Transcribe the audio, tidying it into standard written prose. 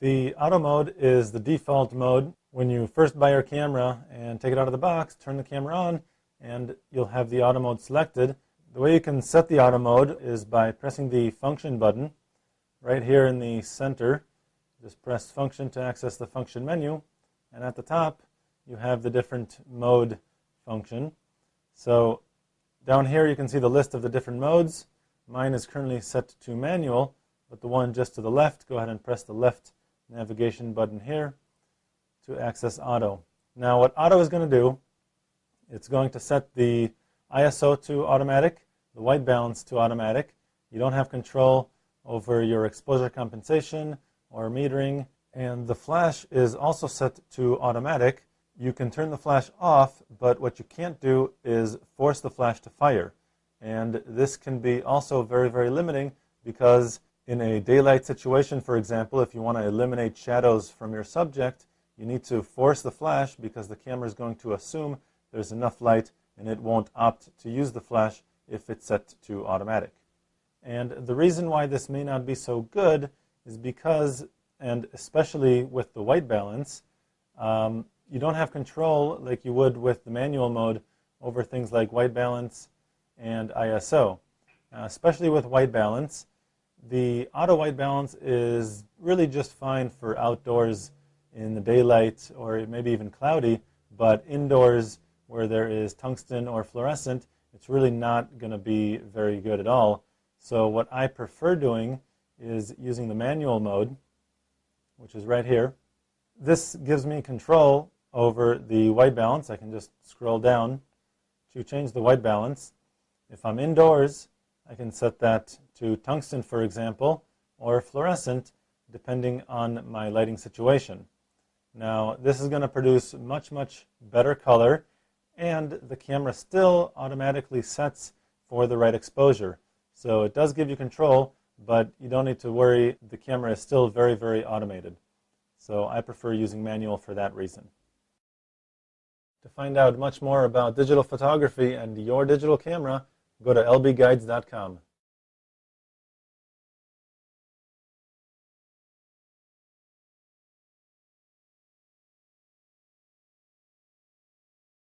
The auto mode is the default mode. When you first buy your camera and take it out of the box, turn the camera on, and you'll have the auto mode selected. The way you can set the auto mode is by pressing the function button right here in the center. Just press function to access the function menu, and at the top you have the different mode function. So down here you can see the list of the different modes. Mine is currently set to manual, but the one just to the left, go ahead and press the left navigation button here to access auto. Now what auto is going to do, it's going to set the ISO to automatic, the white balance to automatic. You don't have control over your exposure compensation or metering, and the flash is also set to automatic. You can turn the flash off, but what you can't do is force the flash to fire. And this can be also very, very limiting, because in a daylight situation, for example, if you want to eliminate shadows from your subject, you need to force the flash because the camera is going to assume there's enough light and it won't opt to use the flash if it's set to automatic. And the reason why this may not be so good is because, and especially with the white balance, you don't have control like you would with the manual mode over things like white balance and ISO. Especially with white balance, the auto white balance is really just fine for outdoors in the daylight or maybe even cloudy, but indoors where there is tungsten or fluorescent, it's really not going to be very good at all. So what I prefer doing is using the manual mode, which is right here. This gives me control over the white balance. I can just scroll down to change the white balance. If I'm indoors, I can set that to tungsten, for example, or fluorescent, depending on my lighting situation. Now, this is going to produce much, much better color, and the camera still automatically sets for the right exposure. So it does give you control, but you don't need to worry. The camera is still very, very automated. So I prefer using manual for that reason. To find out much more about digital photography and your digital camera, go to lbguides.com.